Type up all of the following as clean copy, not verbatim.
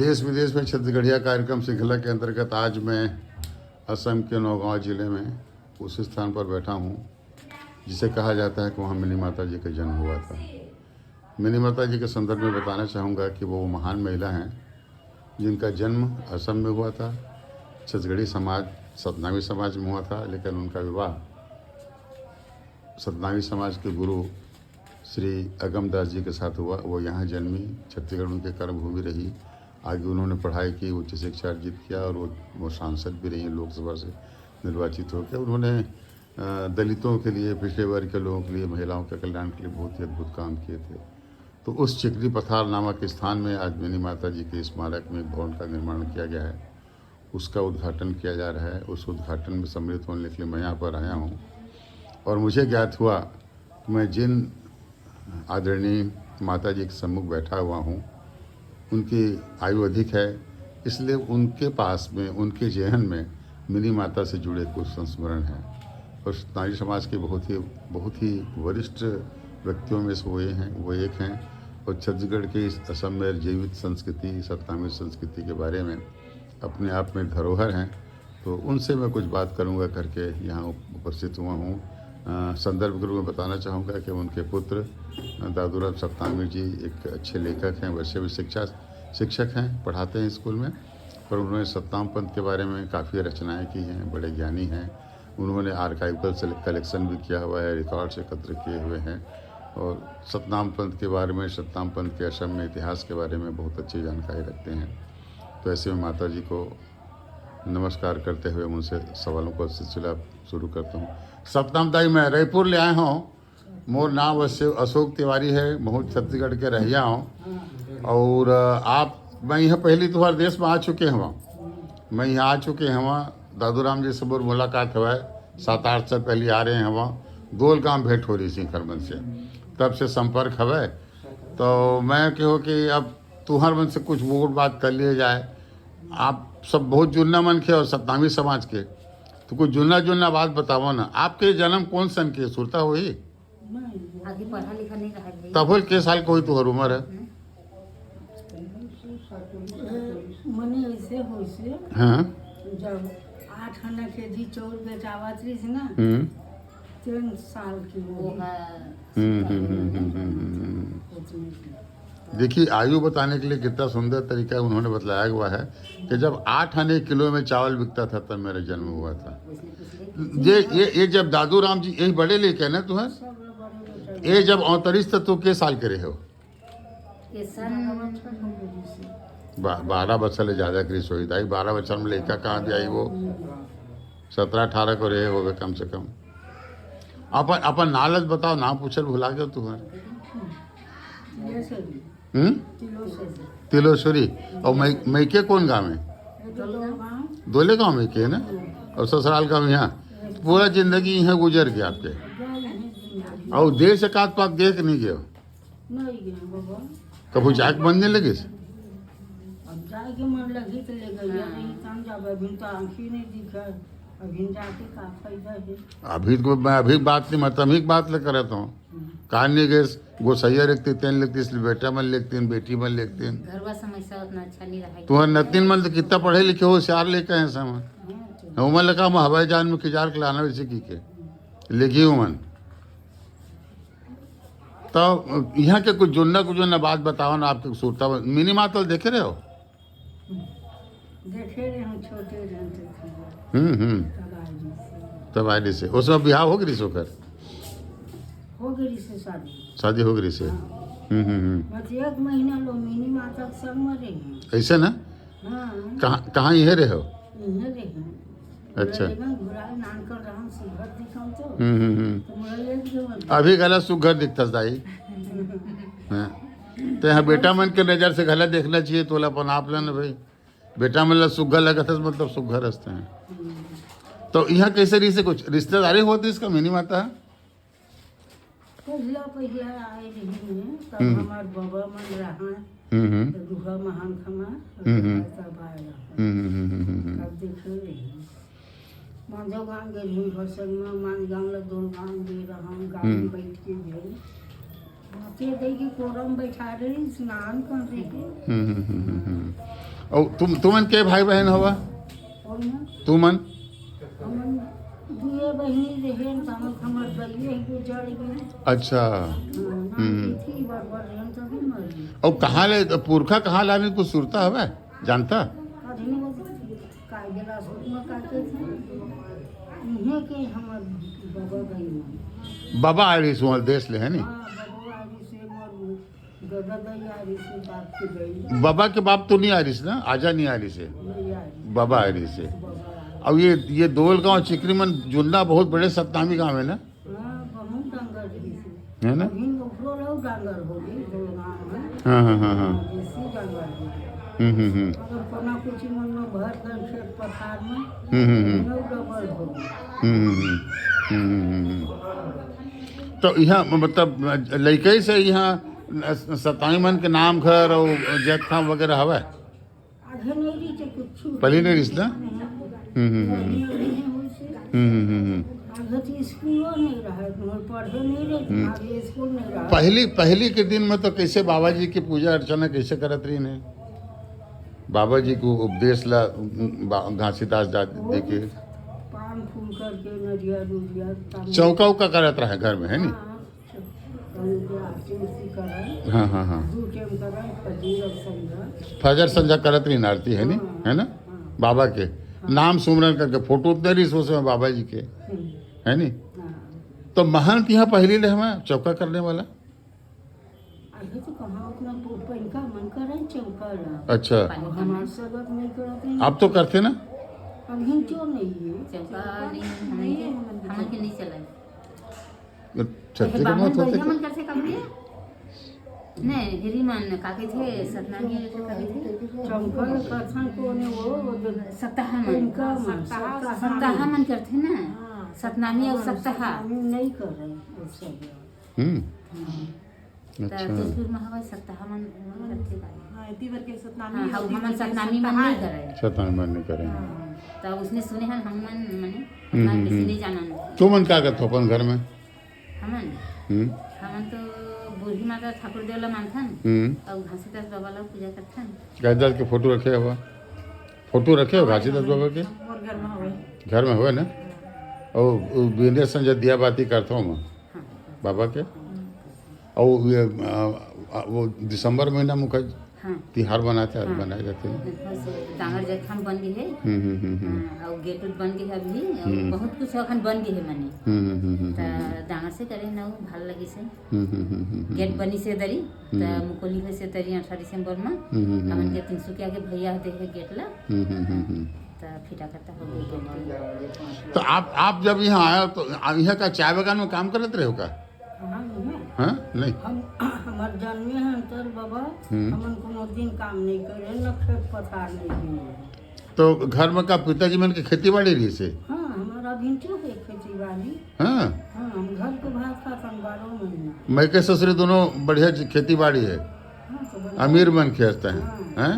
देश विदेश में छत्तीसगढ़िया कार्यक्रम श्रृंखला के अंतर्गत आज मैं असम के नौगांव जिले में उस स्थान पर बैठा हूँ जिसे कहा जाता है कि वहाँ मिनी माता जी का जन्म हुआ था। मिनी माता जी के संदर्भ में बताना चाहूँगा कि वो महान महिला हैं जिनका जन्म असम में हुआ था। छत्तीसगढ़ी समाज सतनामी समाज में हुआ था, लेकिन उनका विवाह सतनामी समाज के गुरु श्री अगमदास जी के साथ हुआ। वो यहाँ जन्मी, छत्तीसगढ़ उनके कर्मभूमि रही। आगे उन्होंने पढ़ाई की, उच्च शिक्षा अर्जित किया और वो सांसद भी रही, लोकसभा से निर्वाचित होकर। उन्होंने दलितों के लिए, पिछड़े वर्ग के लोगों के लिए, महिलाओं के कल्याण के लिए बहुत ही अद्भुत काम किए थे। तो उस चिकनी पथार नामक स्थान में आज मिनी माता जी के स्मारक में एक भवन का निर्माण किया गया है, उसका उद्घाटन किया जा रहा है। उस उद्घाटन में सम्मिलित होने के लिए मैं यहाँ पर आया हूँ और मुझे ज्ञात हुआ कि मैं जिन आदरणीय माता जी के सम्मुख बैठा हुआ हूँ उनकी आयु अधिक है, इसलिए उनके पास में, उनके जेहन में मिनी माता से जुड़े कुछ संस्मरण हैं। और नारी समाज के बहुत ही वरिष्ठ व्यक्तियों में से वो एक हैं। और छत्तीसगढ़ के इस असम में जीवित संस्कृति, सतनामी संस्कृति के बारे में अपने आप में धरोहर हैं। तो उनसे मैं कुछ बात करूंगा करके यहाँ उपस्थित हुआ हूँ। संदर्भ के रूप में बताना चाहूँगा कि उनके पुत्र दादूराम सतनामी जी एक अच्छे लेखक हैं, वैसे भी शिक्षक हैं, पढ़ाते हैं स्कूल में। पर उन्होंने सतनाम पंथ के बारे में काफ़ी रचनाएं की हैं, बड़े ज्ञानी हैं। उन्होंने आर्काइवल कलेक्शन भी किया हुआ है, रिकॉर्ड्स एकत्र किए हुए हैं और सतनाम पंथ के बारे में, सतनाम पंथ के असम में इतिहास के बारे में बहुत अच्छी जानकारी रखते हैं। तो ऐसे में माता जी को नमस्कार करते हुए उनसे सवालों का सिलसिला शुरू करता हूँ। सतनाम दाई, मैं रायपुर ले आया हूँ। मोर नाम अशोक तिवारी है, बहुत छत्तीसगढ़ के रहिया हूँ। और मैं यहाँ पहली तुम्हारे देश में आ चुके हूँ। मैं यहाँ आ चुके हैं वहाँ, दादूराम जी से मोर मुलाकात हुआ है। 7-8 साल पहले आ रहे हैं वहाँ। गोलगाम भेंट हो रही थी खरबन से, तब से संपर्क है। तो मैं कहो कि अब तुम्हारे मन से कुछ वोट बात कर लिए जाए। आप सब बहुत जुन्ना मन के और सतनामी समाज के, तो कुछ जुन्ना बात बताओ ना। आपके जन्म कौन सन के सुरता हुई? आगे पढ़ा लिखा नहीं रहा। तब के साल कोई तुम्हार उम्र है? मने ऐसे हो से हाँ, जब 8 आना के जी चौर बेचावत रही थी ना, 3 साल की वो देखिए, आयु बताने के लिए कितना सुंदर तरीका उन्होंने बतलाया हुआ है कि जब 8 आने किलो में चावल बिकता था तब मेरा जन्म हुआ था। ये जब दादूराम जी यही बड़े लेके ना तुम्हें, ये जब 39 तक तो के साल के रहे हो? 12 बच्चा ले ज़्यादा करी सोई दाई। 12 बच्चा में लेकर कहाँ भी आई वो? 17-18 को रहे हो कम से कम। अपन नालच बताओ, नाम पूछल भुला गया तुम्हारे। तिलोश्वरी। और मैके कौन गाँव में? दोले गाँव में के ना। और ससुराल गाँव यहाँ। पूरा जिंदगी यहाँ गुजर गया आपके। और देर से काट पाक देख नहीं गए? कभी जाके बनने लगे? जाके मन लगी तो ले गई, नहीं तम जब अभी तो आंखी नहीं दिखा, अभी जाके का फायदा है। अभी तो मैं अभी बात नहीं, मतलब ही बात ले कर रहा हूँ। कहानी नहीं गए गोसैया लिखती, तेन लिखती, इसलिए बेटा मन लिखती, बेटी मन लिखती। घरवा समस्या उतना अच्छा नहीं रहा। तुम्हारे नतीन मन तो कितना पढ़े लिखे हो, होशियार लेके हैं समय। उमन लगा मैं हवाई जहाज में खिजार के लाना वैसे की के लिखी उमन। तो यहाँ के कुछ जुन्ना बात बताओ ना। आपके सूरता मिनी मातल देखे रहे हो? देखे रहे हम, छोटे रहते थे। तबाही से उसमें बिहार हो गई सोकर? हो गई से शादी हो गई से। बस 1 महीना लो मिनी माता सब मरे हैं। ऐसे ना? हाँ, कहाँ यह रहे हो? इन्हें रहे। अच्छा। नान कर रहा हूँ, सुघर दिखाऊं तो अभी गलत सुघर दिखता दाई। हाँ। तो यहाँ बेटा मन के नज़र से गलत देखना चाहिए तो अपन आप लेना भाई। बेटा मन सुघर लगा था मतलब सुघर हंसते हैं। तो यहाँ कैसे रही से कुछ रिश्तेदारी होती इसका मिनी माता? पहला आए रही हैं, तब हमार बाबा मन रहा, दूसरा महान खमा तब आएगा। तब देखे रही मांझो गाँव गई भरसंग में, मान गाँव ला 2 गाँव दे रहा, गाँव में बैठ के गई माते दे के कोरम बैठा रही, स्नान कर रही। और तुमन के भाई बहन हवा और ना तुमन हमन दुए बहिनी रहे हमन हमर बइये गुजर गए। अच्छा नाम थी बार रहन तभी मर गई। और कहाँ ले पुरखा कहाँ लाने कुछ सुरता हवा जानता अधीन वो काय गेला सुरमा काटे थे इन्हें के हमर बाबा गई। बाबा आयरी सुमर देश ले है नी हाँ बाबा आरी से मर दादा गई आरी से बाप के गई बाबा के बाप तो नहीं आयरिस ना आजा नहीं आयरिस है नहीं आरी बाबा आयरिस है। बाबा अब ये दोल गांव चिकरीमन जुन्ना बहुत बड़े सतनामी गांव है ना हाँ बहुत डांगर रही थी है ना अभी उपरो लो डांगर हो गई दो गांव में हाँ हाँ हाँ हाँ देसी डांगर हो गई। हम्म। अगर कोना कुछ मन में भर कर खेत पथार में हम्म। नौ डबल हो गई। तो यहाँ मतलब लड़के से यहाँ सताई मन के नाम घर और जग खाम वगैरह हवा आगे नहीं रही थे कुछ पहले नहीं रिश्ता आगे तो स्कूलों नहीं रहा पढ़े नहीं रहे आगे स्कूल नहीं रहा। पहली के दिन में तो कैसे बाबा जी की पूजा अर्चना कैसे करत रही ने बाबा जी को उपदेश ला घासीदास देखे पान फूल करके नदिया दुदिया चौका उका करत रहे घर में है नी हाँ हाँ हाँ दू टाइम करा फजीर और संध्या फजर संध्या करत रही आरती है नी है ना बाबा के नाम सुमरन करके फोटो उतने रही सोच में बाबा जी के है नी तो महंत यहाँ पहली ले हमें चौका करने वाला आगे तो कहाँ अपना पहन का मन करे चौका अच्छा हमारे सगत नहीं करते आप तो करते ना अभी क्यों नहीं है चौका नहीं हमन के नहीं चला छत्तीस बामन मत होते बढ़िया मन करते कब दिया नहीं हिरी मन काके थे सतनामी ऐसे कहे थे चौका कथन को ने वो सप्ताह मन सप्ताह मन करते ना सतनामी और सप्ताह हम नहीं कर रहे सब अच्छा तुझपुर में हवा सप्ताह मन करते इतनी बार के सतनामी हाँ हमन सतनामी मन नहीं करे शतान मन नहीं करे तो उसने सुने हैं हम मन मने अपना किसी नहीं जाना तो मन क्या करते हो अपन घर में हमन तो बूढ़ी माता ठाकुर देवला मानथन और घासीदास बाबा लोग पूजा करथन घासीदास के फोटो रखे हुआ फोटो रखे हो घासीदास बाबा के और घर में हुए घर में हुए ना और बिंदे संजय दिया बाती करता हूँ मैं बाबा के और ये वो दिसंबर महीना मुखा हाँ तिहार बनाते हैं बनाए जाते हैं डांगर जखम बन गई है और गेट उट बन गई है अभी और बहुत कुछ अखन बन गई है मने तो डांगर से करे ना भाल लगी से गेट बनी से दरी तो मुकोली है से दरी 18 दिसंबर में हमन के 300 के आगे भैया देखे गेट ला तो फिटा करता हो गई। तो आप जब यहाँ आया तो यहाँ का चाय बागान में काम करते रहे हो का हाँ नहीं हम हमार जन्मे हैं अंतर बाबा हमन कोनो दिन काम नहीं करे न खेत पथार नहीं किए। तो घर में का पिताजी मन के खेती बाड़ी रही से हाँ हमारा भिंचो के खेती बाड़ी हाँ हाँ हम घर के भात खातन 12 महीना। मैं के ससुर दोनों बढ़िया खेती बाड़ी है हाँ तो बड़ा अमीर मन खेते हैं हैं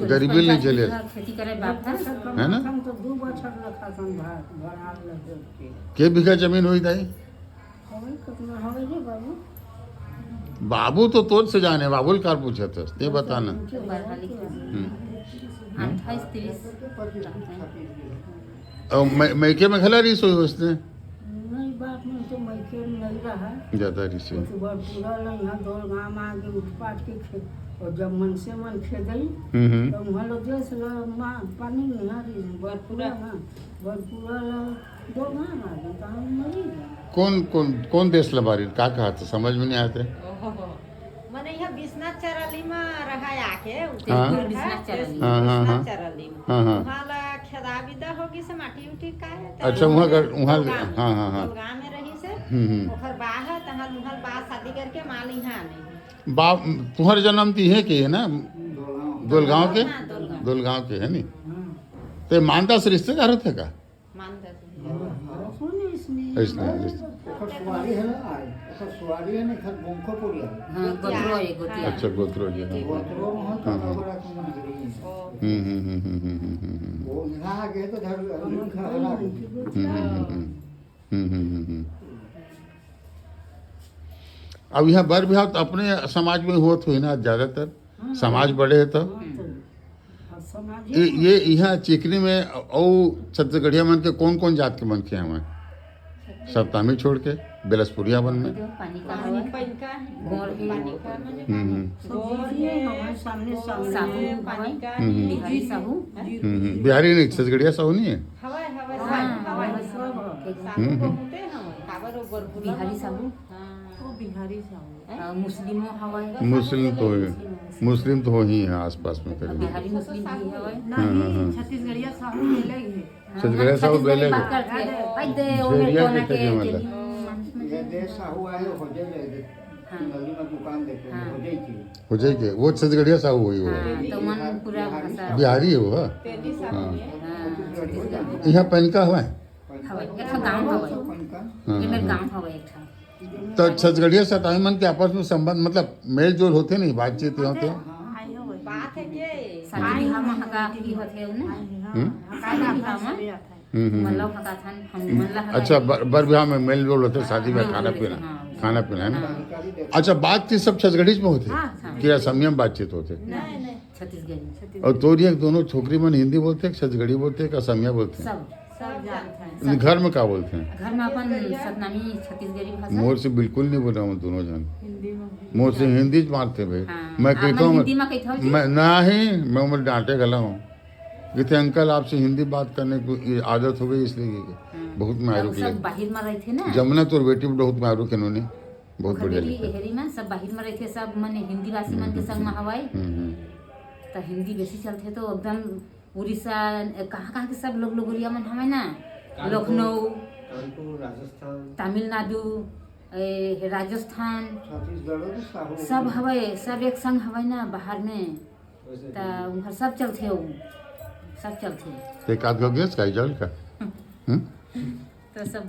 गरीबी नहीं चले खेती करे बाप था है ना? हम तो 2 बछर रखा तन भात भरा लगे के बीघा जमीन हुई दाई हवे कितना हवे रे बाबू बाबू तो तोड़ से जाने बाबुल कार पूछे थे ते बताना 28-30 और मैके में खला रही सोई उसने नहीं बात में तो मैके में नहीं रहा ज्यादा रही से तो बार पूरा यहाँ दौड़ गाँव आगे उठपाट के खेत और जब मन से मन खेदई तो वहाँ लोग देश माँ पानी नहीं आ रही बरपुरा हाँ बरपुरा दो गाँव आगे तो हम मरी गए। कौन देश लबारी का कहा था समझ में नहीं आते मने यहाँ बिस्नाथ चरली में रहा आके हाँ। बिस्नाथ चरली। हाँ, हाँ, हाँ। चरली हाँ, हाँ। वहाँ ला खेदा विदा होगी से माटी उटी का है अच्छा, वहाँ हाँ, हाँ, हाँ। गाँव में रही से ओखर बाह है तहाँ लुहल बा शादी करके माल यहाँ नहीं बाप तुम्हारे जन्म ती है कि है ना दोलगांव के हाँ, दोलगांव। दोलगांव के है नी तो मानता से रिश्तेदार होते का मानता से सुने इसमें इसने सुवारी है ना ओकर सुवारी है ना खर बंको पुरिया हाँ गोत्रो है गोतिया अच्छा गोत्रो जी हाँ वो वहां तो बड़ा मंदिर वो यहाँ आगे तो धर खरा अब यहाँ बर बिहाव तो अपने समाज में होत हुई ना ज्यादातर समाज बड़े है तो समाज ये यहाँ चिकनी में और छत्तीसगढ़िया मन के कौन कौन जात के मन के हैं सब तामिल छोड़ के बेलसपुरिया वन में। पानी का पानी हवा पैनका गोर है पानी का माने सब चीजें हमारे सामने साहू सामने पानी का बिहारी साहू बिहारी नहीं छत्तीसगढ़िया साहू नहीं है। हवा हवा हाँ, हवा सब साहू बहुते हवा काबर ऊपर बिहारी साहू बिहारी साहू मुस्लिमों हवा मुस्लिम तो हो ही है आसपास में करीब। बिहारी मुस्लिम भी हवा नहीं छत्तीसगढ़िया साहू मिले ही छत्तीसगढ़िया साहू बेले बात करते हैं भाई दे शेरिया ओने के कोना तक के मतलब ये देश साहू आए हो जाए गली में दुकान देते हैं हो जाएगी। हो जाएगी वो छत्तीसगढ़िया साहू हुई वो तो मन पूरा भाषा बिहारी है वो हाँ। तेली साहू है छत्तीसगढ़ यहाँ पैनका हुआ है हवा एक ठो गांव हवा ये मेरे गांव हवा एक ठो तो छत्तीसगढ़िया सताई मन के आपस में संबंध मतलब मेल जोल होते नहीं बातचीत होते बात है के शादी बिहाव में हका की होथे ना शादी बिहाव में मतलब हका थान हम मनला अच्छा बर ब्याह में मेल जोल होते शादी में खाना पीना है ना। अच्छा बातचीत सब छत्तीसगढ़ी में होते कि असमिया में बातचीत होते छत्तीसगढ़ी और तोरिया दोनों छोकरी मन हिंदी बोलते हैं छत्तीसगढ़ी बोलते हैं कि असमिया बोलते हैं सब सब जानते हैं घर में क्या बोलते हैं। घर में अपन सतनामी छत्तीसगढ़ी भाषा मोर से बिल्कुल नहीं बोल रहा हूँ दोनों जन मोर से हिंदी ज मारते भाई हाँ, मैं आप कहता हूँ हिंदी में कहते हो जी? मैं नहीं मैं उम्र डांटे गला हूँ कहते अंकल आपसे हिंदी बात करने की आदत हो गई इसलिए बहुत मारू सब के बाहर में रहते ना जमुना तोर बेटी बहुत मारू के उन्होंने बहुत बढ़िया खदेरी लिखा हेरी में सब बाहर में रहते सब मने हिंदी भाषी मन के संग में हवाई तो हिंदी बेसी चलते तो एकदम उड़ीसा कहाँ के सब लोग लोगोरिया मन हमें ना लखनऊ कानपुर राजस्थान तमिलनाडु राजस्थान छत्तीसगढ़ में साहू सब हवाई सब एक संग हवाई ना बाहर में तो उधर सब चलते हो सब चलते एक आध गो गैस का जल का तो सब